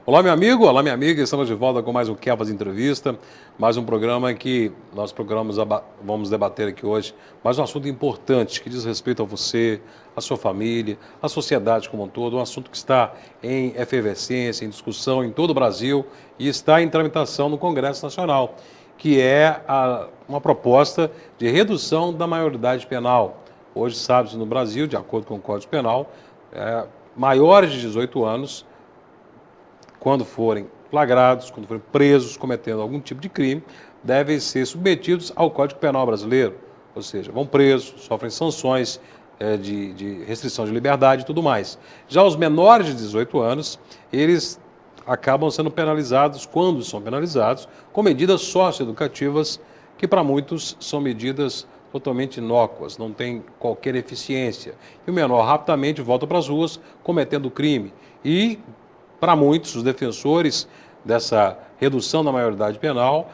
Olá, meu amigo, olá, minha amiga. Estamos de volta com mais um Kefas Entrevista, mais um programa que vamos debater aqui hoje, mais um assunto importante que diz respeito a você, a sua família, a sociedade como um todo, um assunto que está em efervescência, em discussão em todo o Brasil e está em tramitação no Congresso Nacional, que é uma proposta de redução da maioridade penal. Hoje, sabe-se no Brasil, de acordo com o Código Penal, maiores de 18 anos quando forem flagrados, quando forem presos cometendo algum tipo de crime, devem ser submetidos ao Código Penal brasileiro, ou seja, vão presos, sofrem sanções de restrição de liberdade e tudo mais. Já os menores de 18 anos, eles acabam sendo penalizados, quando são penalizados, com medidas socioeducativas que para muitos são medidas totalmente inócuas, não têm qualquer eficiência. E o menor rapidamente volta para as ruas cometendo crime. E para muitos, os defensores dessa redução da maioridade penal,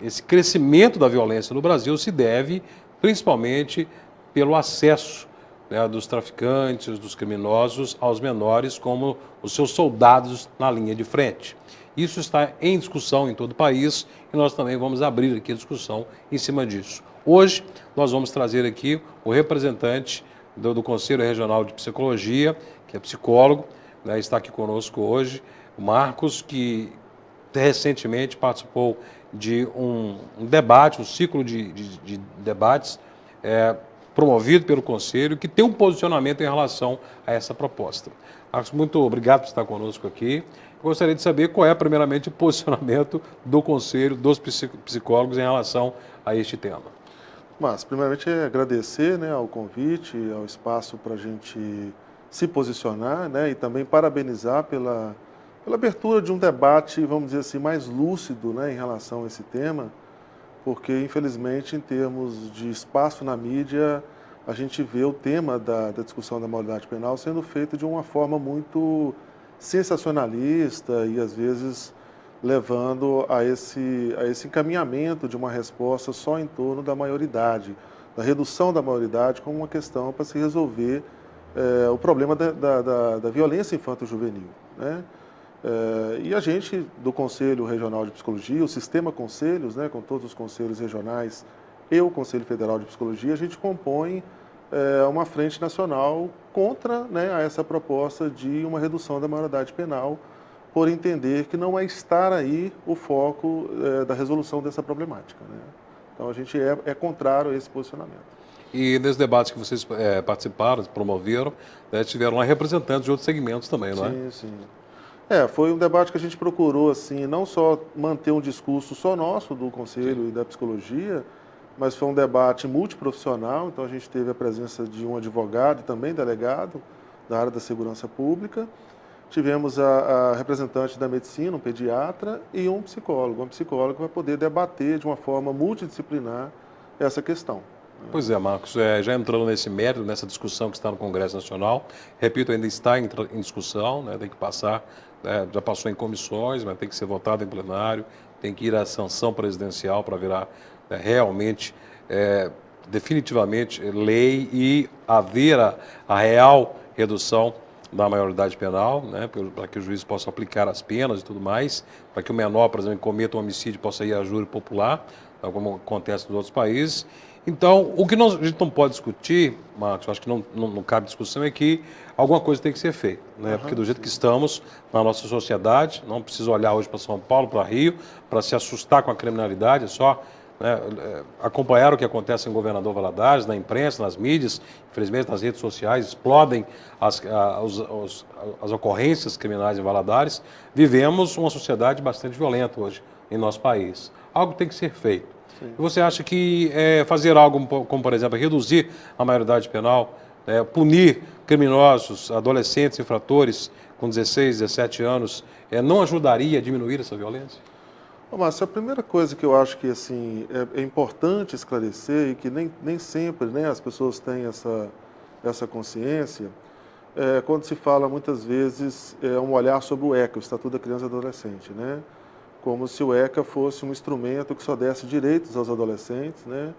esse crescimento da violência no Brasil se deve principalmente pelo acesso, né, dos traficantes, dos criminosos aos menores como os seus soldados na linha de frente. Isso está em discussão em todo o país e nós também vamos abrir aqui a discussão em cima disso. Hoje, nós vamos trazer aqui o representante do Conselho Regional de Psicologia, que é psicólogo, né, está aqui conosco hoje, o Marcos, que recentemente participou de um debate, um ciclo de debates promovido pelo Conselho, que tem um posicionamento em relação a essa proposta. Marcos, muito obrigado por estar conosco aqui. Gostaria de saber qual é, primeiramente, o posicionamento do Conselho, dos psicólogos em relação a este tema. Mas, primeiramente, agradecer, né, ao convite, ao espaço para a gente se posicionar, né, e também parabenizar pela abertura de um debate, vamos dizer assim, mais lúcido, né, em relação a esse tema, porque, infelizmente, em termos de espaço na mídia, a gente vê o tema da discussão da maioridade penal sendo feito de uma forma muito sensacionalista e, às vezes, levando a esse encaminhamento de uma resposta só em torno da maioridade, da redução da maioridade como uma questão para se resolver o problema da violência infanto-juvenil, né? E a gente, do Conselho Regional de Psicologia, o sistema conselhos, né, com todos os conselhos regionais e o Conselho Federal de Psicologia, a gente compõe uma frente nacional contra, né, essa proposta de uma redução da maioridade penal, por entender que não é estar aí o foco da resolução dessa problemática, né? Então a gente é contrário a esse posicionamento. E nesses debates que vocês participaram, promoveram, né, tiveram lá representantes de outros segmentos também, não é? Sim, sim. Foi um debate que a gente procurou, assim, não só manter um discurso só nosso, do Conselho Sim. e da Psicologia, mas foi um debate multiprofissional, então a gente teve a presença de um advogado e também delegado da área da segurança pública, tivemos a representante da medicina, um pediatra e um psicólogo. Um psicólogo que vai poder debater de uma forma multidisciplinar essa questão. Pois é, Marcos, já entrando nesse mérito, nessa discussão que está no Congresso Nacional, repito, ainda está em discussão, né, tem que passar, já passou em comissões, mas tem que ser votado em plenário, tem que ir à sanção presidencial para virar realmente, definitivamente, lei e haver a real redução da maioridade penal, né, para que o juiz possa aplicar as penas e tudo mais, para que o menor, por exemplo, que cometa um homicídio possa ir a júri popular, como acontece nos outros países. Então, o que a gente não pode discutir, Marcos, eu acho que não cabe discussão, é que alguma coisa tem que ser feita, né? Porque do jeito que estamos na nossa sociedade, não precisa olhar hoje para São Paulo, para Rio, para se assustar com a criminalidade, é só, né, acompanhar o que acontece em Governador Valadares, na imprensa, nas mídias, infelizmente nas redes sociais, explodem as ocorrências criminais em Valadares. Vivemos uma sociedade bastante violenta hoje em nosso país. Algo tem que ser feito. Sim. E você acha que fazer algo como, por exemplo, reduzir a maioridade penal, punir criminosos, adolescentes, infratores com 16, 17 anos, não ajudaria a diminuir essa violência? Márcio, a primeira coisa que eu acho que assim, é importante esclarecer e que nem sempre, né, as pessoas têm essa consciência, quando se fala muitas vezes um olhar sobre o ECA, o Estatuto da Criança e do Adolescente, né? Como se o ECA fosse um instrumento que só desse direitos aos adolescentes, né?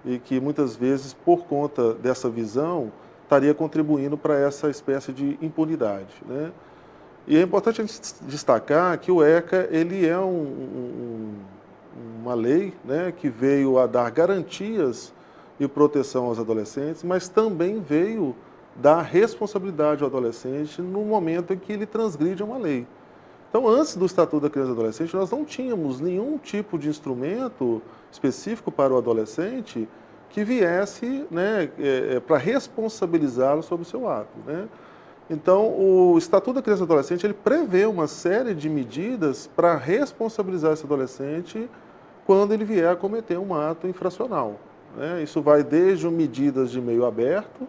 E que muitas vezes, por conta dessa visão, estaria contribuindo para essa espécie de impunidade, né? E é importante a gente destacar que o ECA ele é uma lei, né, que veio a dar garantias e proteção aos adolescentes, mas também veio dar responsabilidade ao adolescente no momento em que ele transgride uma lei. Então, antes do Estatuto da Criança e do Adolescente, nós não tínhamos nenhum tipo de instrumento específico para o adolescente que viesse, né, para responsabilizá-lo sobre o seu ato, né? Então, o Estatuto da Criança e do Adolescente ele prevê uma série de medidas para responsabilizar esse adolescente quando ele vier a cometer um ato infracional, né? Isso vai desde medidas de meio aberto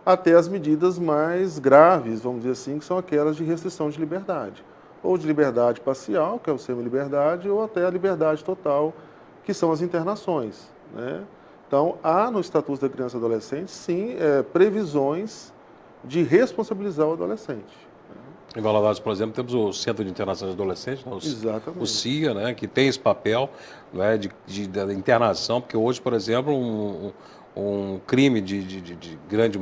até as medidas mais graves, vamos dizer assim, que são aquelas de restrição de liberdade. Ou de liberdade parcial, que é o semi-liberdade, ou até a liberdade total, que são as internações, né? Então, há no Estatuto da Criança e do Adolescente, sim, previsões de responsabilizar o adolescente. Em Valadares, por exemplo, temos o Centro de Internação de Adolescentes, né, Exatamente. o CIA, né, que tem esse papel, né, de internação, porque hoje, por exemplo, um crime de grande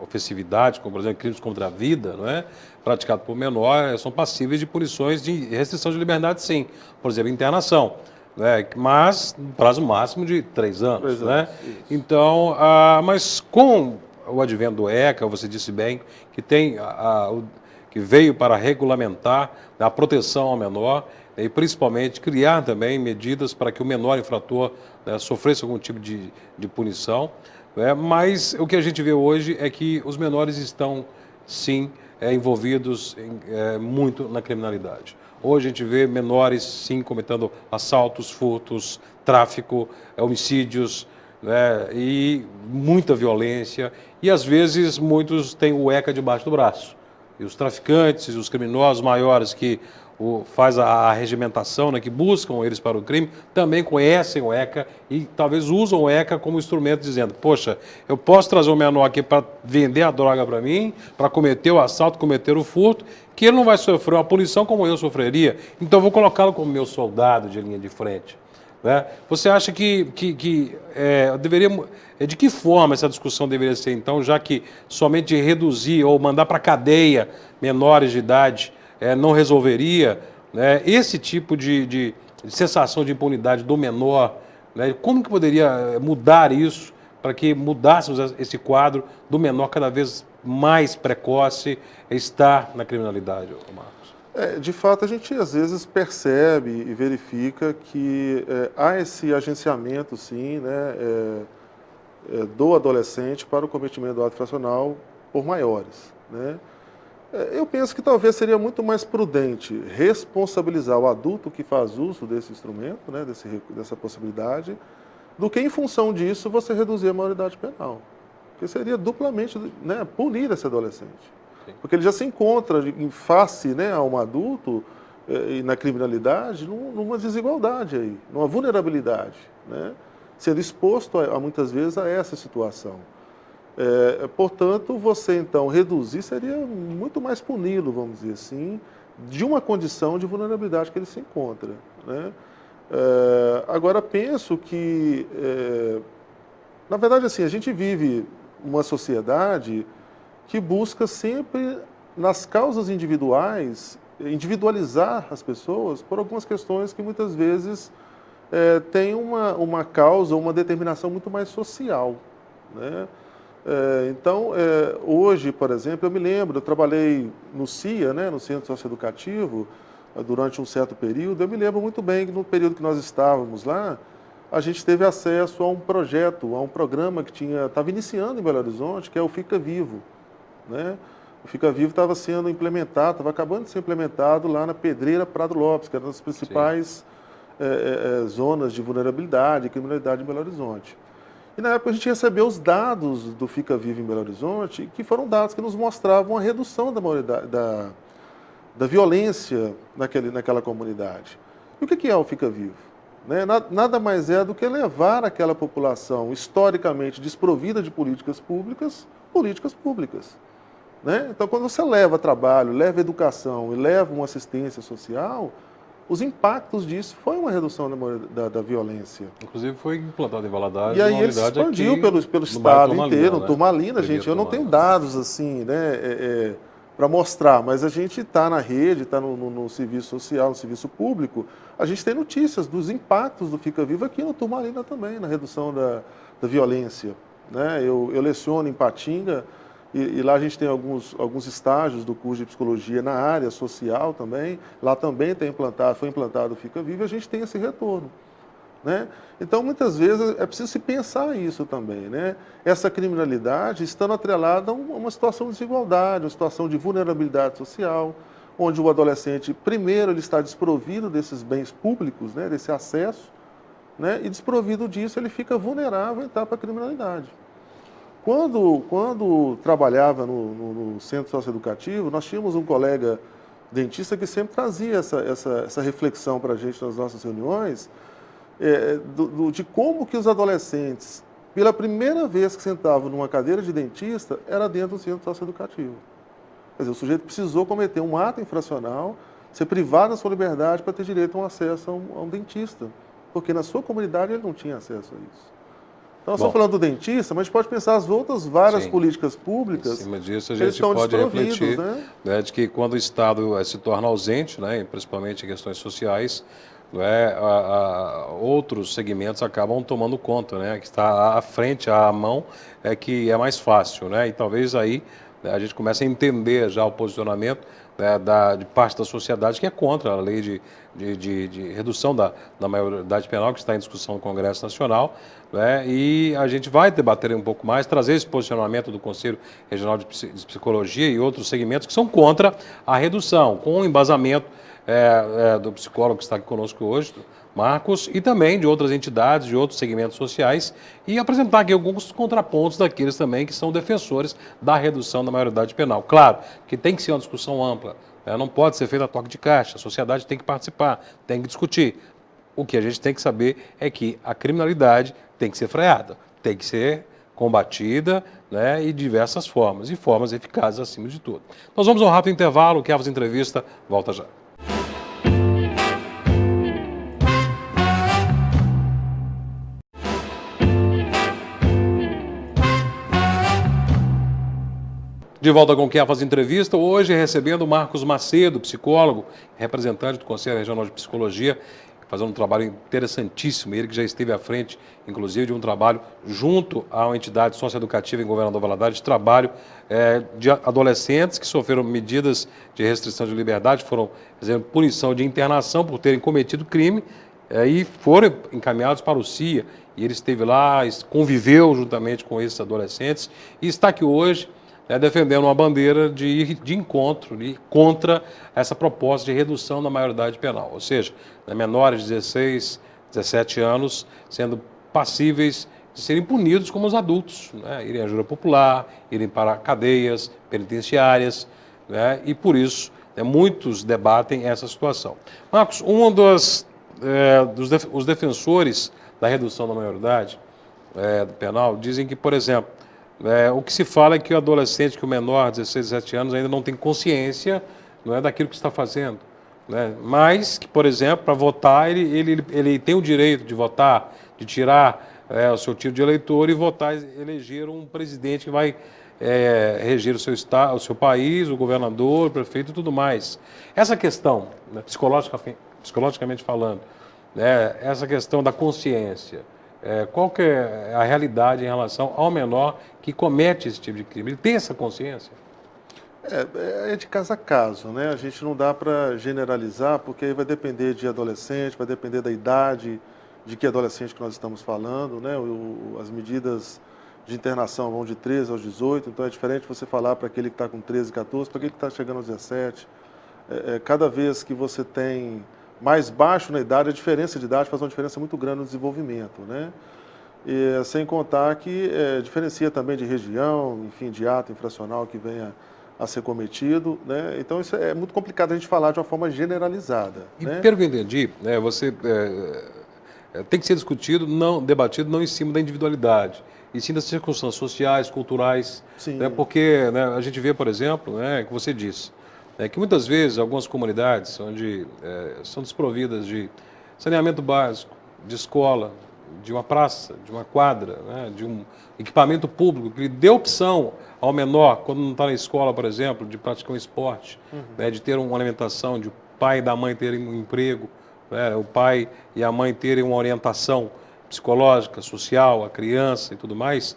ofensividade, como por exemplo crimes contra a vida, não é, praticado por menor, são passíveis de punições de restrição de liberdade, sim. Por exemplo, internação, né, mas no prazo máximo de 3 anos. 3 né? anos, isso. Então, mas com o advento do ECA, você disse bem, que tem que veio para regulamentar a proteção ao menor e principalmente criar também medidas para que o menor infrator, né, sofresse algum tipo de punição. Mas o que a gente vê hoje é que os menores estão, sim, envolvidos muito na criminalidade. Hoje a gente vê menores, sim, cometendo assaltos, furtos, tráfico, homicídios, né, e muita violência. E, às vezes, muitos têm o ECA debaixo do braço. E os traficantes, os criminosos maiores que faz a regimentação, né, que buscam eles para o crime, também conhecem o ECA e talvez usam o ECA como instrumento, dizendo, poxa, eu posso trazer o menor aqui para vender a droga para mim, para cometer o assalto, cometer o furto, que ele não vai sofrer uma punição como eu sofreria, então eu vou colocá-lo como meu soldado de linha de frente. Né? Você acha que deveria... De que forma essa discussão deveria ser, então, já que somente reduzir ou mandar para a cadeia menores de idade não resolveria, né, esse tipo de sensação de impunidade do menor, né, como que poderia mudar isso para que mudássemos esse quadro do menor cada vez mais precoce estar na criminalidade, Marcos? De fato, a gente às vezes percebe e verifica que há esse agenciamento, sim, né, do adolescente para o cometimento do ato infracional por maiores, né? Eu penso que talvez seria muito mais prudente responsabilizar o adulto que faz uso desse instrumento, né, dessa possibilidade, do que, em função disso, você reduzir a maioridade penal. Porque seria duplamente, né, punir esse adolescente. Sim. Porque ele já se encontra em face, né, a um adulto e na criminalidade numa desigualdade, aí, numa vulnerabilidade, né, sendo exposto muitas vezes a essa situação. Portanto, você então reduzir seria muito mais puni-lo, vamos dizer assim, de uma condição de vulnerabilidade que ele se encontra, né? Agora, penso que, na verdade, assim, a gente vive uma sociedade que busca sempre, nas causas individuais, individualizar as pessoas por algumas questões que muitas vezes têm uma causa, uma determinação muito mais social, né? Então, hoje, por exemplo, eu me lembro, eu trabalhei no CIA, né, no Centro Socioeducativo, durante um certo período. Eu me lembro muito bem que no período que nós estávamos lá, a gente teve acesso a um projeto, a um programa que estava iniciando em Belo Horizonte, que é o Fica Vivo, né? O Fica Vivo estava sendo implementado, estava acabando de ser implementado lá na Pedreira Prado Lopes, que era uma das principais zonas de vulnerabilidade e criminalidade em Belo Horizonte. E na época a gente recebeu os dados do Fica Vivo em Belo Horizonte, que foram dados que nos mostravam a redução da violência naquela comunidade. E o que é o Fica Vivo? Né? Nada mais é do que levar aquela população historicamente desprovida de políticas públicas. Né? Então, quando você leva trabalho, leva educação e leva uma assistência social, os impactos disso foi uma redução da violência. Inclusive foi implantado em Valadares. E aí ele se expandiu pelo estado inteiro, Turmalina, gente. Eu não tenho dados assim, né, para mostrar, mas a gente está na rede, está no serviço social, no serviço público, a gente tem notícias dos impactos do Fica Vivo aqui no Turmalina também, na redução da violência. Né? Eu leciono em Patinga e lá a gente tem alguns estágios do curso de psicologia na área social também, lá também foi implantado o Fica Vivo e a gente tem esse retorno. Né? Então, muitas vezes, é preciso se pensar isso também. Né? Essa criminalidade estando atrelada a uma situação de desigualdade, uma situação de vulnerabilidade social, onde o adolescente, primeiro, ele está desprovido desses bens públicos, né, desse acesso, né, e desprovido disso, ele fica vulnerável a entrar para a criminalidade. Quando trabalhava no centro socioeducativo, nós tínhamos um colega dentista que sempre trazia essa reflexão para a gente nas nossas reuniões, de como que os adolescentes, pela primeira vez que sentavam numa cadeira de dentista, era dentro do centro socioeducativo. Quer dizer, o sujeito precisou cometer um ato infracional, ser privado da sua liberdade para ter direito a um acesso a um dentista, porque na sua comunidade ele não tinha acesso a isso. Então, nós estamos falando do dentista, mas a gente pode pensar as outras várias políticas públicas. Em cima disso, a gente pode refletir, né, de que quando o Estado se torna ausente, né, principalmente em questões sociais, outros segmentos acabam tomando conta, né, que está à frente, à mão, que é mais fácil, né, e talvez aí, né, a gente comece a entender já o posicionamento, né, de parte da sociedade que é contra a lei de redução da maioridade penal que está em discussão no Congresso Nacional, né, e a gente vai debater um pouco mais, trazer esse posicionamento do Conselho Regional de Psicologia e outros segmentos que são contra a redução, com o embasamento do psicólogo que está aqui conosco hoje, Marcos, e também de outras entidades, de outros segmentos sociais, e apresentar aqui alguns contrapontos daqueles também que são defensores da redução da maioridade penal. Claro que tem que ser uma discussão ampla, né? Não pode ser feita a toque de caixa, a sociedade tem que participar, tem que discutir. O que a gente tem que saber é que a criminalidade tem que ser freada, tem que ser combatida, né, e de diversas formas, e formas eficazes acima de tudo. Nós vamos a um rápido intervalo, que a entrevista volta já. De volta com o Faz Entrevista, hoje recebendo o Marcos Macedo, psicólogo, representante do Conselho Regional de Psicologia, fazendo um trabalho interessantíssimo, ele que já esteve à frente, inclusive, de um trabalho junto a uma entidade socioeducativa em Governador Valadares, de trabalho de adolescentes que sofreram medidas de restrição de liberdade, foram, por exemplo, punição de internação por terem cometido crime, e foram encaminhados para o CIA, e ele esteve lá, conviveu juntamente com esses adolescentes, e está aqui hoje, defendendo uma bandeira de encontro contra essa proposta de redução da maioridade penal, ou seja, menores de 16, 17 anos sendo passíveis de serem punidos como os adultos, né, irem à jura popular, irem para cadeias penitenciárias, né, e por isso muitos debatem essa situação. Marcos, os defensores da redução da maioridade penal dizem que, por exemplo, o que se fala é que o adolescente, que o menor, 16, 17 anos, ainda não tem consciência, não é, daquilo que está fazendo. Né? Mas que, por exemplo, para votar, ele tem o direito de votar, de tirar o seu título de eleitor e votar, eleger um presidente que vai reger o seu estado, o seu país, o governador, o prefeito e tudo mais. Essa questão, né, psicologicamente falando, né, essa questão da consciência, qual que é a realidade em relação ao menor que comete esse tipo de crime? Ele tem essa consciência? É de caso a caso, né? A gente não dá para generalizar, porque aí vai depender de adolescente, vai depender da idade de que adolescente que nós estamos falando, né? As medidas de internação vão de 13 aos 18, então é diferente você falar para aquele que está com 13, 14, para aquele que está chegando aos 17. Cada vez que você tem mais baixo na idade, a diferença de idade faz uma diferença muito grande no desenvolvimento, né? E, sem contar que diferencia também de região, enfim, de ato infracional que venha a ser cometido, né? Então isso é muito complicado a gente falar de uma forma generalizada. E né? pelo que eu entendi, você tem que ser discutido, debatido não em cima da individualidade, e sim das circunstâncias sociais, culturais, né? Porque a gente vê, por exemplo, que você disse, que muitas vezes algumas comunidades onde são desprovidas de saneamento básico, de escola, de uma praça, de uma quadra, né, de um equipamento público que lhe dê opção ao menor, quando não está na escola, por exemplo, de praticar um esporte, né, de ter uma alimentação, de o pai e da mãe terem um emprego, né, o pai e a mãe terem uma orientação psicológica, social, a criança e tudo mais,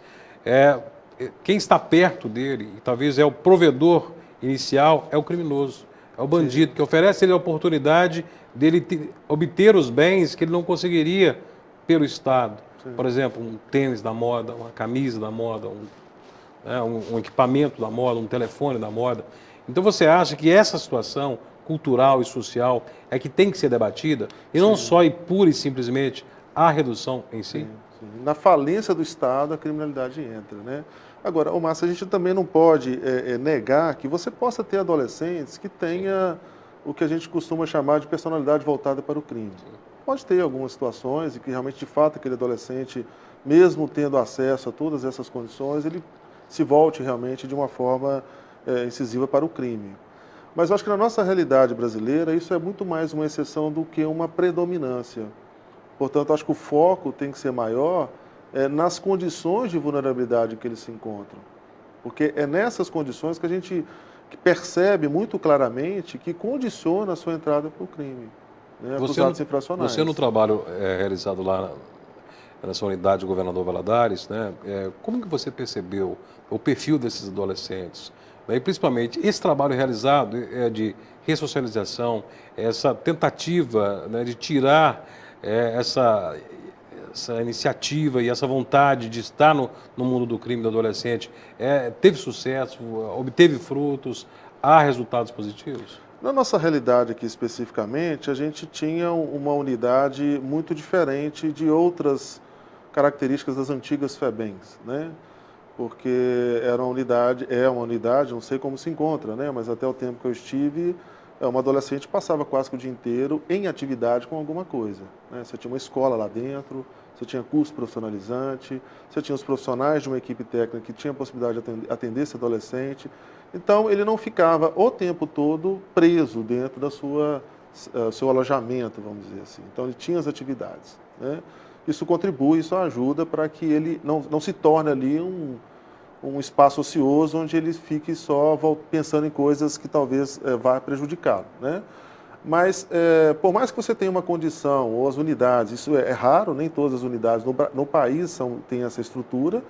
quem está perto dele, e talvez é o provedor inicial, é o criminoso, é o bandido, que oferece ele a oportunidade dele obter os bens que ele não conseguiria pelo Estado. Sim. Por exemplo, um tênis da moda, uma camisa da moda, um equipamento da moda, um telefone da moda. Então você acha que essa situação cultural e social é que tem que ser debatida e não só e pura e simplesmente a redução em si? Sim. Na falência do Estado, a criminalidade entra, né? Agora, Márcio, a gente também não pode negar que você possa ter adolescentes que tenha o que a gente costuma chamar de personalidade voltada para o crime. Pode ter algumas situações em que realmente, de fato, aquele adolescente, mesmo tendo acesso a todas essas condições, ele se volte realmente de uma forma incisiva para o crime. Mas eu acho que na nossa realidade brasileira, isso é muito mais uma exceção do que uma predominância. Portanto, acho que o foco tem que ser maior nas condições de vulnerabilidade que eles se encontram. Porque é nessas condições que a gente percebe muito claramente que condiciona a sua entrada para o crime, né, para os atos infracionais. Você no trabalho realizado lá nessa unidade do governador Valadares, né, como que você percebeu o perfil desses adolescentes? E principalmente esse trabalho realizado de ressocialização, essa tentativa, né, de tirar essa iniciativa e essa vontade de estar no mundo do crime do adolescente, teve sucesso, obteve frutos, há resultados positivos? Na nossa realidade aqui especificamente, a gente tinha uma unidade muito diferente de outras características das antigas FEBEMs, né? Porque era uma unidade, não sei como se encontra, né? Mas até o tempo que eu estive, uma adolescente passava quase que o dia inteiro em atividade com alguma coisa, né? Você tinha uma escola lá dentro, você tinha curso profissionalizante, você tinha os profissionais de uma equipe técnica que tinha a possibilidade de atender esse adolescente. Então, ele não ficava o tempo todo preso dentro da seu alojamento, vamos dizer assim. Então, ele tinha as atividades, né? Isso contribui, isso ajuda para que ele não se torne ali um espaço ocioso onde ele fique só pensando em coisas que talvez vá prejudicá-lo, né? Mas, por mais que você tenha uma condição, ou as unidades, isso é raro, nem todas as unidades no país têm essa estrutura,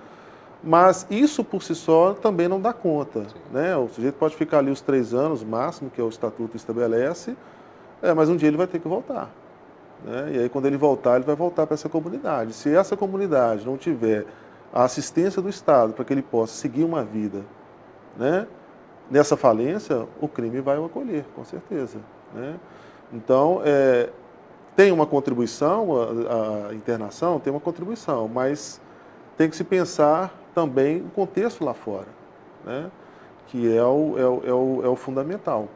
mas isso por si só também não dá conta, né? O sujeito pode ficar ali os 3 anos máximo, que é o estatuto estabelece, mas um dia ele vai ter que voltar, né? E aí quando ele vai voltar para essa comunidade. Se essa comunidade não tiver a assistência do Estado para que ele possa seguir uma vida, né, nessa falência, o crime vai o acolher, com certeza, né? Então, tem uma contribuição, a internação tem uma contribuição, mas tem que se pensar também o contexto lá fora, né, que é o fundamental.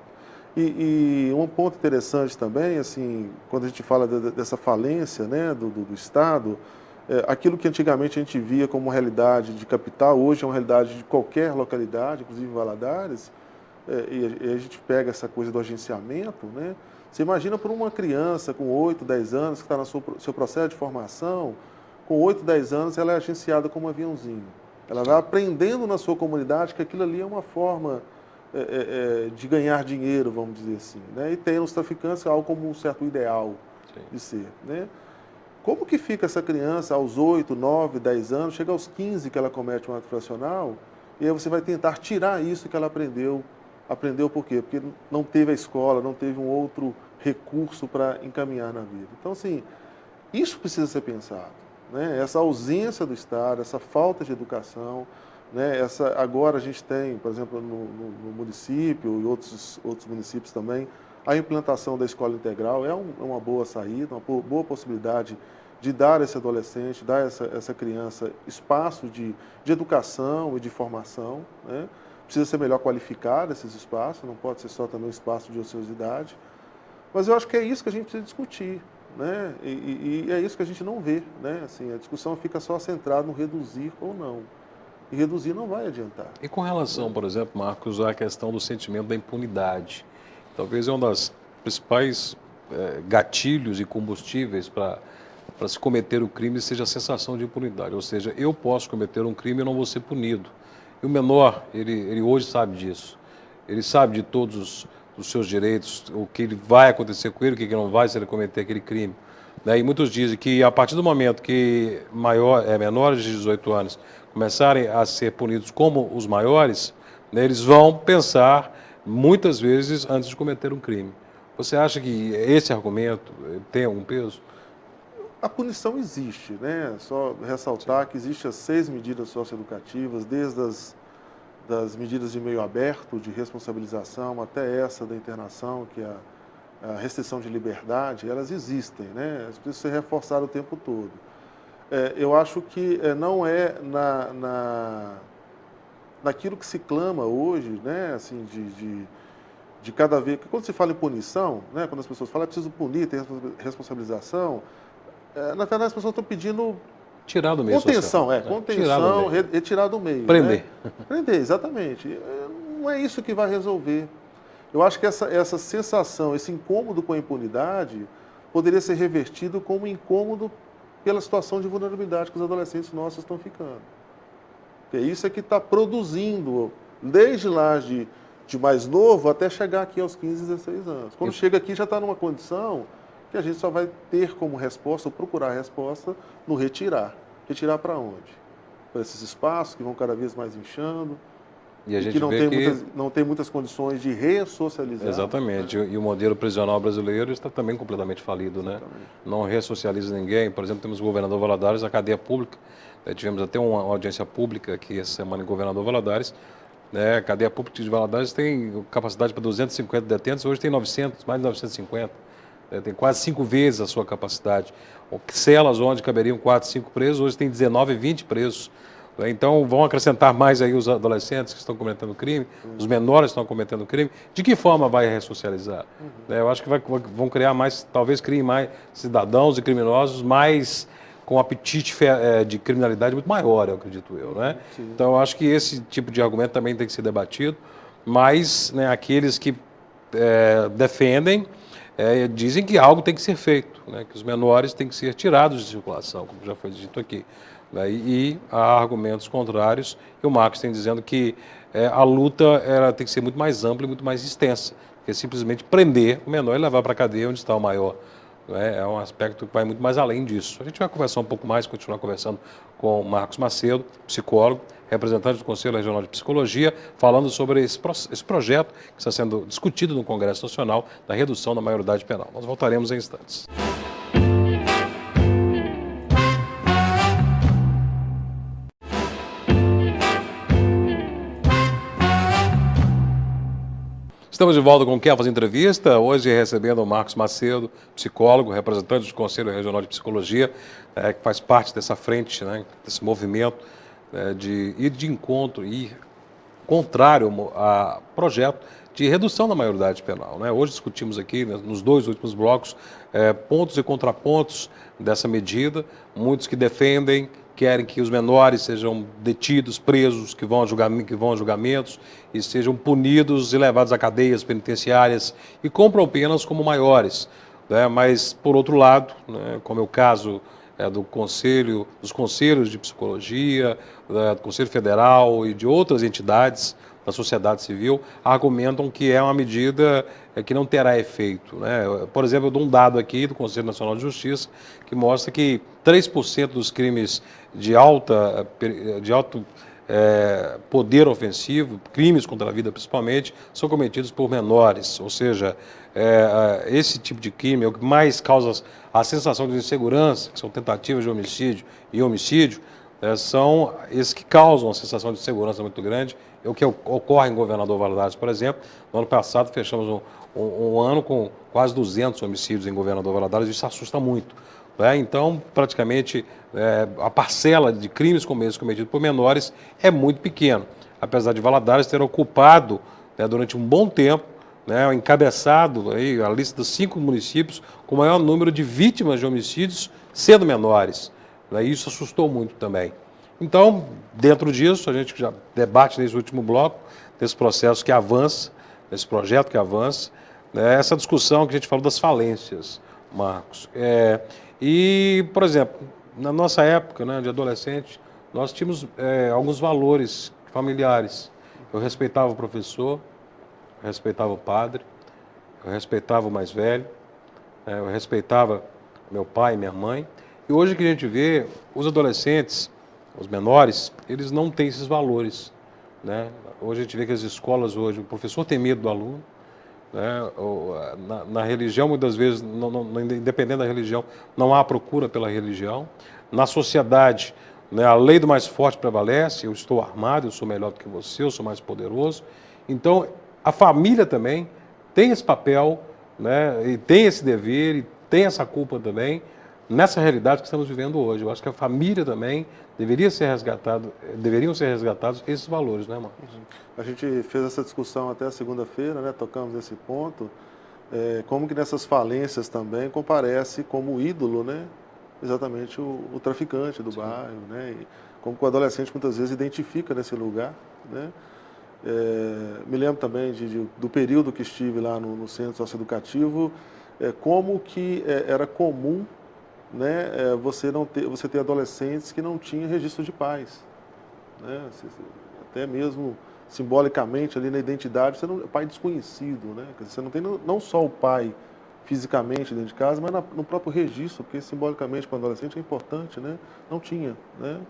E um ponto interessante também, assim, quando a gente fala dessa falência, né, do Estado, aquilo que antigamente a gente via como uma realidade de capital, hoje é uma realidade de qualquer localidade, inclusive em Valadares, e a gente pega essa coisa do agenciamento, né? Você imagina por uma criança com 8, 10 anos, que está no seu processo de formação, com 8, 10 anos ela é agenciada como um aviãozinho. Ela vai aprendendo na sua comunidade que aquilo ali é uma forma de ganhar dinheiro, vamos dizer assim, né? E tem nos traficantes algo como um certo ideal de ser, né? Como que fica essa criança aos 8, 9, 10 anos, chega aos 15 que ela comete um ato infracional, e aí você vai tentar tirar isso que ela aprendeu. Aprendeu por quê? Porque não teve a escola, não teve um outro recurso para encaminhar na vida. Então, assim, isso precisa ser pensado, né? Essa ausência do Estado, essa falta de educação, né? Agora a gente tem, por exemplo, no município e outros municípios também, a implantação da escola integral é uma boa saída, uma boa possibilidade de dar a esse adolescente, dar a essa criança espaço de educação e de formação, né? Precisa ser melhor qualificado esses espaços, não pode ser só também um espaço de ociosidade. Mas eu acho que é isso que a gente precisa discutir, né? E é isso que a gente não vê, né? Assim, a discussão fica só centrada no reduzir ou não. E reduzir não vai adiantar. E com relação, por exemplo, Marcos, à questão do sentimento da impunidade, talvez é um dos principais gatilhos e combustíveis para para se cometer o crime seja a sensação de impunidade. Ou seja, eu posso cometer um crime e não vou ser punido. E o menor, ele hoje sabe disso. Ele sabe de todos os seus direitos, o que vai acontecer com ele, o que não vai se ele cometer aquele crime. E muitos dizem que a partir do momento que menores de 18 anos começarem a ser punidos como os maiores, eles vão pensar muitas vezes antes de cometer um crime. Você acha que esse argumento tem algum peso? A punição existe, né? Só ressaltar que existem as 6 medidas socioeducativas, desde das medidas de meio aberto, de responsabilização, até essa da internação, que é a restrição de liberdade, elas existem, né? Elas precisam ser reforçadas o tempo todo. Eu acho que não é naquilo que se clama hoje, né? Assim, de cada vez... Quando se fala em punição, né? Quando as pessoas falam, é preciso punir, ter responsabilização, na verdade as pessoas estão pedindo tirar do meio contenção, social. contenção, retirar do meio. Prender. Né? Prender, exatamente. Não é isso que vai resolver. Eu acho que essa sensação, esse incômodo com a impunidade, poderia ser revertido como incômodo pela situação de vulnerabilidade que os adolescentes nossos estão ficando. Porque isso é que está produzindo, desde lá de mais novo até chegar aqui aos 15, 16 anos. Quando chega aqui já está numa condição que a gente só vai ter como resposta, ou procurar a resposta, no retirar. Retirar para onde? Para esses espaços que vão cada vez mais inchando, e a gente que não vê não tem muitas condições de ressocializar. Exatamente. Né? E o modelo prisional brasileiro está também completamente falido, né? Não ressocializa ninguém. Por exemplo, temos o governador Valadares, a cadeia pública. Tivemos até uma audiência pública aqui essa semana em governador Valadares. A cadeia pública de Valadares tem capacidade para 250 detentos, hoje tem 900, mais de 950. Tem quase 5 vezes a sua capacidade. Celas onde caberiam 4, 5 presos, hoje tem 19, 20 presos. Então, vão acrescentar mais aí os adolescentes que estão cometendo crime, os menores que estão cometendo crime. De que forma vai ressocializar? Eu acho que vão criar mais, talvez criem mais cidadãos e criminosos mais com apetite de criminalidade muito maior, eu acredito eu. Né? Então, eu acho que esse tipo de argumento também tem que ser debatido, mas aqueles que defendem dizem que algo tem que ser feito, né? Que os menores têm que ser tirados de circulação, como já foi dito aqui. E há argumentos contrários, e o Marcos tem dizendo que a luta tem que ser muito mais ampla e muito mais extensa, que é simplesmente prender o menor e levar para a cadeia onde está o maior. É um aspecto que vai muito mais além disso. A gente vai conversar um pouco mais, continuar conversando com o Marcos Macedo, psicólogo, representante do Conselho Regional de Psicologia, falando sobre esse projeto que está sendo discutido no Congresso Nacional da redução da maioridade penal. Nós voltaremos em instantes. Estamos de volta com o Quer Fazer Entrevista, hoje recebendo o Marcos Macedo, psicólogo, representante do Conselho Regional de Psicologia, que faz parte dessa frente, né, desse movimento de ir de encontro e contrário a projeto de redução da maioridade penal. Né? Hoje discutimos aqui, nos 2 últimos blocos, pontos e contrapontos dessa medida, muitos que defendem, querem que os menores sejam detidos, presos, que vão a julgamentos e sejam punidos e levados a cadeias penitenciárias e cumpram penas como maiores. Né? Mas, por outro lado, né, como é o caso dos conselhos de psicologia, do Conselho Federal e de outras entidades da sociedade civil, argumentam que é uma medida que não terá efeito. Né? Por exemplo, eu dou um dado aqui do Conselho Nacional de Justiça que mostra que 3% dos crimes de alto poder ofensivo, crimes contra a vida principalmente, são cometidos por menores. Ou seja, esse tipo de crime é o que mais causa a sensação de insegurança, que são tentativas de homicídio e homicídio, são esses que causam uma sensação de segurança muito grande. É o que ocorre em Governador Valadares, por exemplo. No ano passado fechamos um ano com quase 200 homicídios em Governador Valadares, isso assusta muito. Então, praticamente, a parcela de crimes como esse cometidos por menores é muito pequena, apesar de Valadares ter ocupado, durante um bom tempo, encabeçado aí, a lista dos 5 municípios com o maior número de vítimas de homicídios sendo menores. Isso assustou muito também. Então, dentro disso, a gente já debate nesse último bloco, desse processo que avança, desse projeto que avança, essa discussão que a gente falou das falências, Marcos. E, por exemplo, na nossa época, né, de adolescente, nós tínhamos alguns valores familiares. Eu respeitava o professor, eu respeitava o padre, eu respeitava o mais velho, eu respeitava meu pai e minha mãe. E hoje que a gente vê, os adolescentes, os menores, eles não têm esses valores, né? Hoje a gente vê que as escolas hoje, o professor tem medo do aluno, né? Na religião, muitas vezes, independente da religião, não há procura pela religião. Na sociedade, né, a lei do mais forte prevalece, eu estou armado, eu sou melhor do que você, eu sou mais poderoso. Então, a família também tem esse papel, né, e tem esse dever, e tem essa culpa também, nessa realidade que estamos vivendo hoje. Eu acho que a família também deveria ser resgatado, deveriam ser resgatados esses valores, né, Marcos? A gente fez essa discussão até a segunda-feira, né? Tocamos nesse ponto, como que nessas falências também comparece como ídolo, né? Exatamente o traficante do bairro, né? E como que o adolescente muitas vezes identifica nesse lugar, né? Me lembro também do período que estive lá no centro socioeducativo, como que era comum, né, você ter adolescentes que não tinham registro de pais, né? Até mesmo simbolicamente ali na identidade, você não, pai desconhecido, né? Quer dizer, você não tem não só o pai fisicamente dentro de casa, mas no próprio registro, porque simbolicamente para o adolescente é importante, né? Não tinha, né?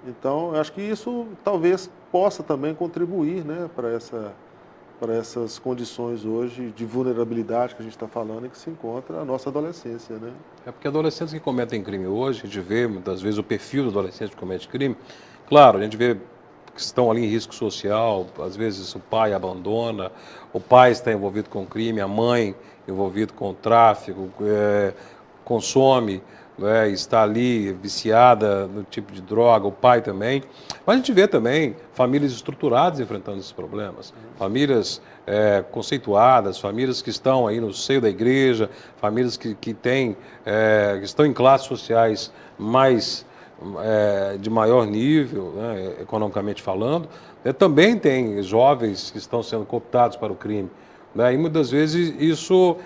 Então, eu acho que isso talvez possa também contribuir, né, para essas condições hoje de vulnerabilidade que a gente está falando e que se encontra a nossa adolescência, né? É porque adolescentes que cometem crime hoje, a gente vê muitas vezes o perfil do adolescente que comete crime. Claro, a gente vê que estão ali em risco social, às vezes o pai abandona, o pai está envolvido com crime, a mãe envolvida com o tráfico, consome, né, está ali viciada no tipo de droga, o pai também. Mas a gente vê também famílias estruturadas enfrentando esses problemas, famílias conceituadas, famílias que estão aí no seio da igreja, famílias que que estão em classes sociais mais de maior nível, né, economicamente falando, também tem jovens que estão sendo cooptados para o crime. Né, e muitas vezes isso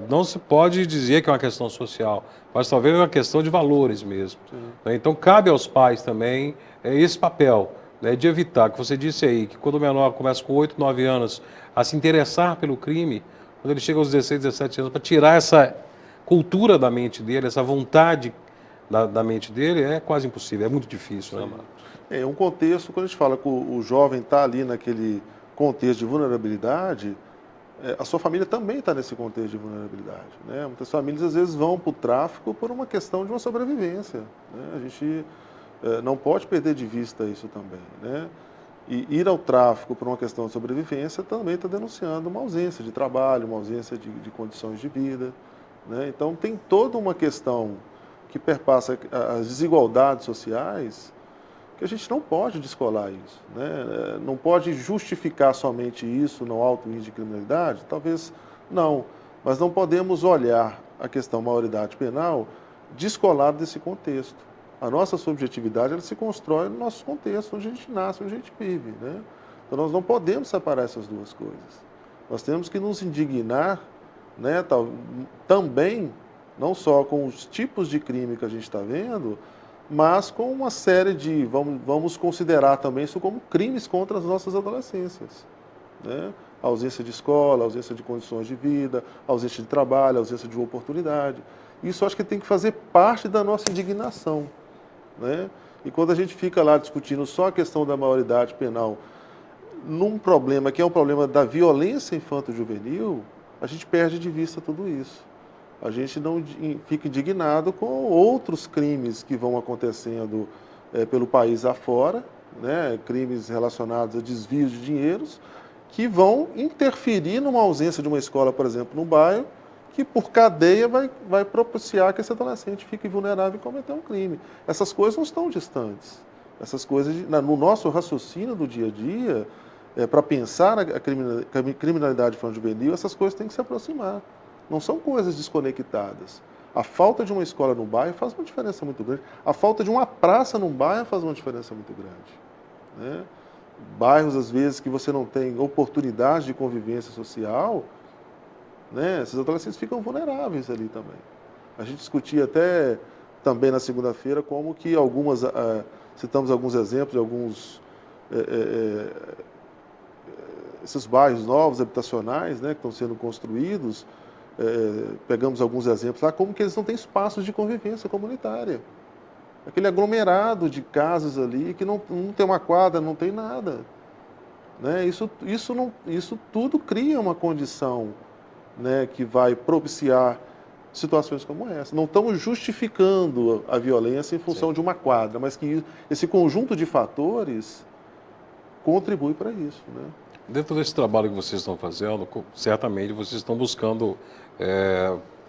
não se pode dizer que é uma questão social, mas talvez é uma questão de valores mesmo. Né, então cabe aos pais também esse papel, né, de evitar, que você disse aí, que quando o menor começa com 8, 9 anos a se interessar pelo crime, quando ele chega aos 16, 17 anos, para tirar essa cultura da mente dele, essa vontade da mente dele, é quase impossível, é muito difícil, né, Marcos? Um contexto, quando a gente fala que o jovem está ali naquele contexto de vulnerabilidade, a sua família também está nesse contexto de vulnerabilidade, né? Muitas famílias às vezes vão para o tráfico por uma questão de uma sobrevivência, né? A gente não pode perder de vista isso também, né? E ir ao tráfico por uma questão de sobrevivência também está denunciando uma ausência de trabalho, uma ausência de condições de vida, né? Então tem toda uma questão que perpassa as desigualdades sociais, que a gente não pode descolar isso, né? Não pode justificar somente isso no alto índice de criminalidade, talvez não, mas não podemos olhar a questão maioridade penal descolado desse contexto. A nossa subjetividade ela se constrói no nosso contexto, onde a gente nasce, onde a gente vive, né? Então nós não podemos separar essas duas coisas. Nós temos que nos indignar, né, também, não só com os tipos de crime que a gente está vendo, mas com uma série de, vamos considerar também isso como crimes contra as nossas adolescências, né? A ausência de escola, a ausência de condições de vida, a ausência de trabalho, a ausência de oportunidade. Isso acho que tem que fazer parte da nossa indignação, né? E quando a gente fica lá discutindo só a questão da maioridade penal, num problema que é um problema da violência infanto-juvenil, a gente perde de vista tudo isso. A gente não fica indignado com outros crimes que vão acontecendo pelo país afora, né? Crimes relacionados a desvios de dinheiros, que vão interferir numa ausência de uma escola, por exemplo, no bairro, que por cadeia vai propiciar que esse adolescente fique vulnerável e cometer um crime. Essas coisas não estão distantes. Essas coisas, no nosso raciocínio do dia a dia, para pensar a criminalidade infanto-juvenil, essas coisas têm que se aproximar. Não são coisas desconectadas. A falta de uma escola no bairro faz uma diferença muito grande. A falta de uma praça no bairro faz uma diferença muito grande, né? Bairros, às vezes, que você não tem oportunidade de convivência social, né? Esses adolescentes ficam vulneráveis ali também. A gente discutia até também na segunda-feira como que citamos alguns exemplos de alguns esses bairros novos, habitacionais, né, que estão sendo construídos, pegamos alguns exemplos lá, como que eles não têm espaços de convivência comunitária. Aquele aglomerado de casas ali que não tem uma quadra, não tem nada. Né? Isso tudo cria uma condição, né, que vai propiciar situações como essa. Não estamos justificando a violência em função de uma quadra, mas que esse conjunto de fatores contribui para isso. Né? Dentro desse trabalho que vocês estão fazendo, certamente vocês estão buscando,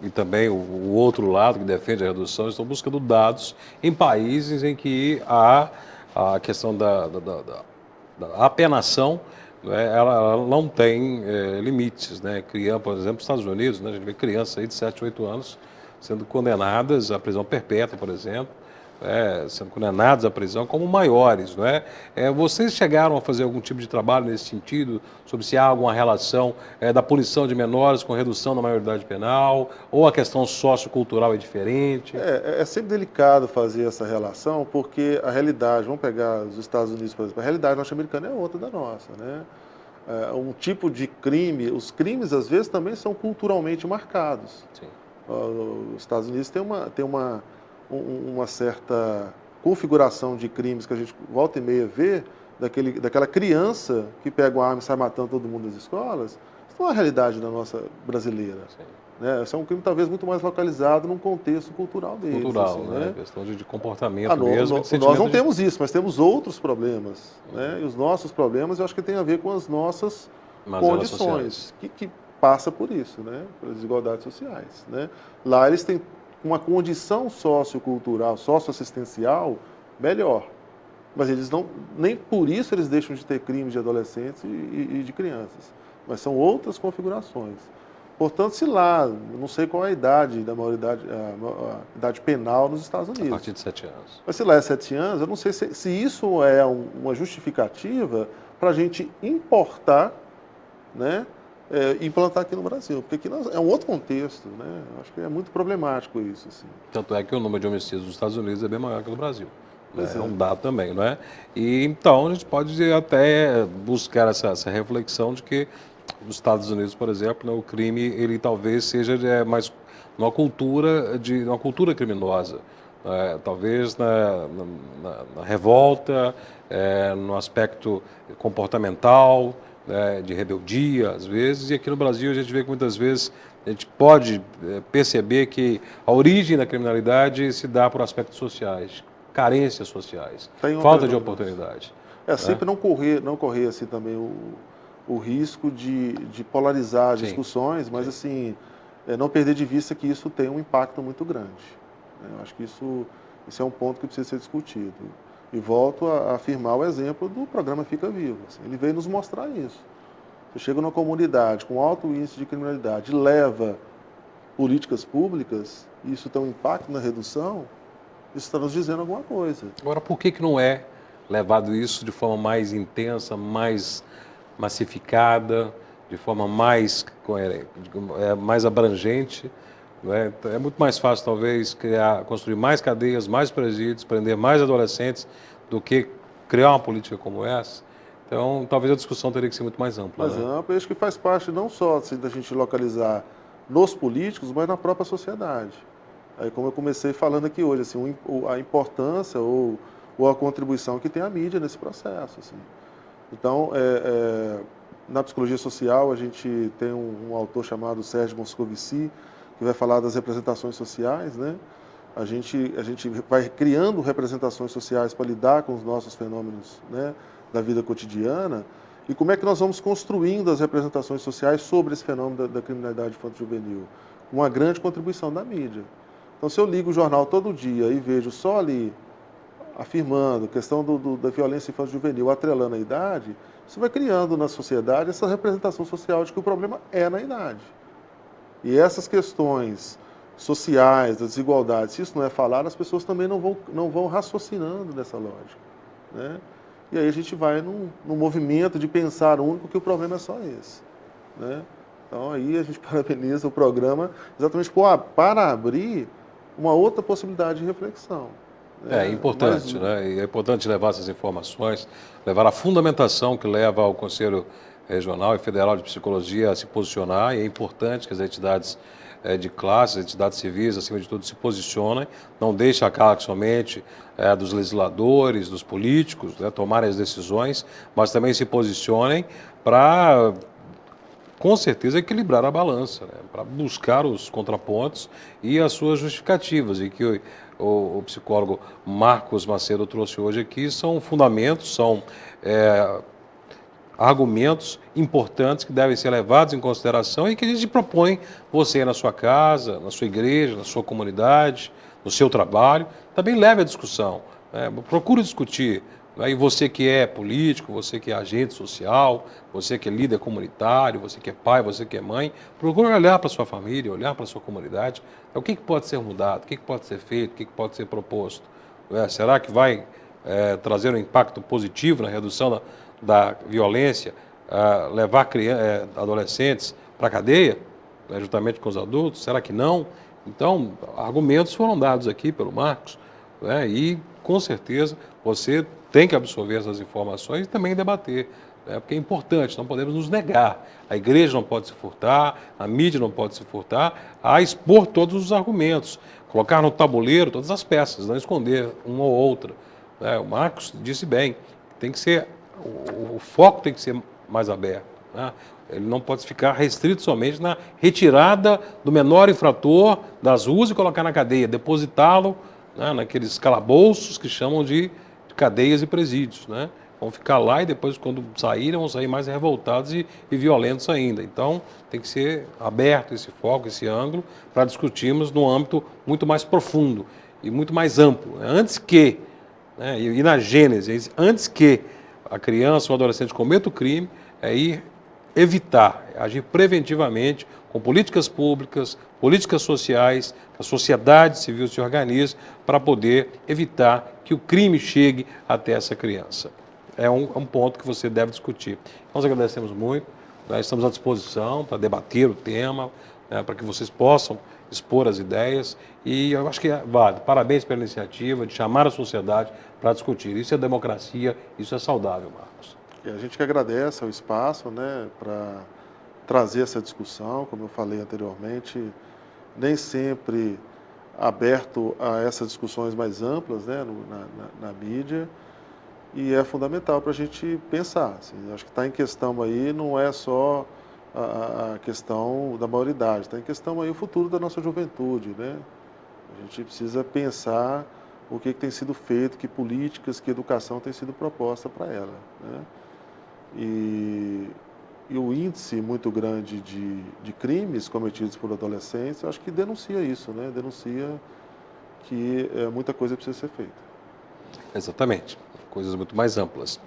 e também o outro lado que defende a redução, estão buscando dados em países em que há a questão da apenação, né, ela não tem limites. Né? Criança, por exemplo, nos Estados Unidos, né, a gente vê crianças aí de 7, 8 anos sendo condenadas à prisão perpétua, por exemplo, sendo condenados à prisão como maiores. Não é? Vocês chegaram a fazer algum tipo de trabalho nesse sentido, sobre se há alguma relação da punição de menores com redução da maioridade penal, ou a questão sociocultural é diferente? É sempre delicado fazer essa relação, porque a realidade, vamos pegar os Estados Unidos, por exemplo, a realidade norte-americana é outra da nossa. Né? Um tipo de crime, os crimes às vezes também são culturalmente marcados. Sim. Os Estados Unidos tem uma certa configuração de crimes que a gente volta e meia vê, daquela criança que pega uma arma e sai matando todo mundo nas escolas. Isso não é a realidade da nossa brasileira. Né? Isso é um crime talvez muito mais localizado num contexto cultural deles. Cultural, assim, né? Né? Questão de comportamento mesmo. Nós não temos isso, mas temos outros problemas. Né? E os nossos problemas eu acho que tem a ver com as nossas condições, que passa por isso, né? Pelas desigualdades sociais. Né? Lá eles têm uma condição sociocultural, socioassistencial melhor. Mas eles não, nem por isso eles deixam de ter crimes de adolescentes e de crianças. Mas são outras configurações. Portanto, se lá, não sei qual é a idade da maioridade, a idade penal nos Estados Unidos. A partir de 7 anos. Mas se lá é 7 anos, eu não sei se isso é uma justificativa para a gente importar, né, implantar aqui no Brasil. Porque aqui é um outro contexto, né? Acho que é muito problemático isso. Assim. Tanto é que o número de homicídios nos Estados Unidos é bem maior que no Brasil. Né? É um dado também, não é? E então a gente pode até buscar essa reflexão de que nos Estados Unidos, por exemplo, né, o crime ele talvez seja mais uma cultura criminosa. Talvez na revolta, no aspecto comportamental, de rebeldia, às vezes, e aqui no Brasil a gente vê que muitas vezes a gente pode perceber que a origem da criminalidade se dá por aspectos sociais, carências sociais, falta de oportunidade. Sempre não correr assim também o risco de polarizar as discussões, mas assim, não perder de vista que isso tem um impacto muito grande. Eu acho que isso é um ponto que precisa ser discutido. E volto a afirmar o exemplo do programa Fica Vivo. Assim, ele veio nos mostrar isso. Você chega numa comunidade com alto índice de criminalidade, leva políticas públicas, e isso tem um impacto na redução, isso está nos dizendo alguma coisa. Agora, por que não é levado isso de forma mais intensa, mais massificada, de forma mais abrangente? É muito mais fácil, talvez, construir mais cadeias, mais presídios, prender mais adolescentes, do que criar uma política como essa. Então, talvez a discussão teria que ser muito mais ampla. Mais ampla, eu acho que faz parte não só assim, da gente localizar nos políticos, mas na própria sociedade. Aí, como eu comecei falando aqui hoje, assim, a importância ou a contribuição que tem a mídia nesse processo. Assim. Então, na psicologia social, a gente tem um autor chamado Sérgio Moscovici, que vai falar das representações sociais, né? A gente vai criando representações sociais para lidar com os nossos fenômenos, né, da vida cotidiana, e como é que nós vamos construindo as representações sociais sobre esse fenômeno da criminalidade infanto-juvenil? Uma grande contribuição da mídia. Então, se eu ligo o jornal todo dia e vejo só ali afirmando a questão da violência infanto-juvenil, atrelando a idade, isso vai criando na sociedade essa representação social de que o problema é na idade. E essas questões sociais, das desigualdades, se isso não é falado, as pessoas também não vão raciocinando nessa lógica. Né? E aí a gente vai num movimento de pensar único que o problema é só esse. Né? Então aí a gente parabeniza o programa exatamente para abrir uma outra possibilidade de reflexão. É Né? importante, Mas, né? E é importante levar essas informações, levar a fundamentação que leva ao Conselho Regional e Federal de Psicologia a se posicionar, e é importante que as entidades de classe, as entidades civis, acima de tudo, se posicionem, não deixem a cargo somente dos legisladores, dos políticos, né, tomarem as decisões, mas também se posicionem para, com certeza, equilibrar a balança, né, para buscar os contrapontos e as suas justificativas, e que o psicólogo Marcos Macedo trouxe hoje aqui são fundamentos, são argumentos importantes que devem ser levados em consideração e que a gente propõe você na sua casa, na sua igreja, na sua comunidade, no seu trabalho, também leve a discussão, né? Procure discutir. Né? E você que é político, você que é agente social, você que é líder comunitário, você que é pai, você que é mãe, procure olhar para a sua família, olhar para a sua comunidade. O que pode ser mudado, o que pode ser feito, o que pode ser proposto. Será que vai trazer um impacto positivo na redução da violência, levar adolescentes para a cadeia, né, juntamente com os adultos? Será que não? Então, argumentos foram dados aqui pelo Marcos, né, e, com certeza, você tem que absorver essas informações e também debater, né, porque é importante, não podemos nos negar. A igreja não pode se furtar, a mídia não pode se furtar a expor todos os argumentos, colocar no tabuleiro todas as peças, não esconder uma ou outra. Né? O Marcos disse bem, tem que ser o foco tem que ser mais aberto, né? Ele não pode ficar restrito somente na retirada do menor infrator das ruas e colocar na cadeia, depositá-lo, né, naqueles calabouços que chamam de cadeias e presídios, né? Vão ficar lá e depois, quando saírem, vão sair mais revoltados e violentos ainda. Então, tem que ser aberto esse foco, esse ângulo, para discutirmos num âmbito muito mais profundo e muito mais amplo. Antes que, né, e na gênese, antes que a criança ou o adolescente cometa o crime, é ir evitar, agir preventivamente com políticas públicas, políticas sociais, que a sociedade civil se organize para poder evitar que o crime chegue até essa criança. É um ponto que você deve discutir. Nós agradecemos muito, né, estamos à disposição para debater o tema, né, para que vocês possam expor as ideias, e eu acho que é válido. Parabéns pela iniciativa de chamar a sociedade para discutir. Isso é democracia, isso é saudável, Marcos. E a gente que agradece o espaço, né, para trazer essa discussão, como eu falei anteriormente, nem sempre aberto a essas discussões mais amplas, né, na mídia, e é fundamental para a gente pensar. Assim, acho que está em questão aí, não é só a questão da maioridade, está em questão aí o futuro da nossa juventude, né? A gente precisa pensar o que tem sido feito, que políticas, que educação tem sido proposta para ela, né? E o índice muito grande de crimes cometidos por adolescentes, acho que denuncia isso, né? Denuncia que muita coisa precisa ser feita. Exatamente, coisas muito mais amplas.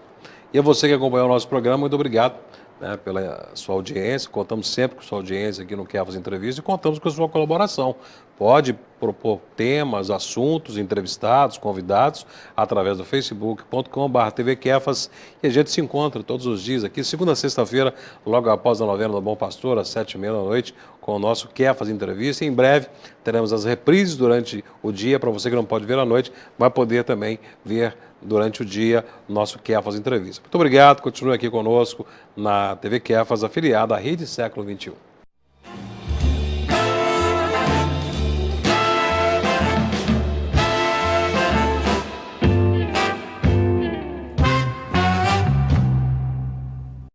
E a você que acompanhou o nosso programa, muito obrigado, né, pela sua audiência. Contamos sempre com sua audiência aqui no Kefas Entrevista e contamos com a sua colaboração. Pode propor temas, assuntos, entrevistados, convidados, através do facebook.com/TV Kefas, e a gente se encontra todos os dias aqui, segunda a sexta-feira, logo após a novena do Bom Pastor, às 7h30 com o nosso Kefas Entrevista. E em breve teremos as reprises durante o dia, para você que não pode ver à noite, vai poder também ver durante o dia nosso Kefas Entrevista. Muito obrigado, continue aqui conosco na TV Kefas, afiliada à Rede Século XXI.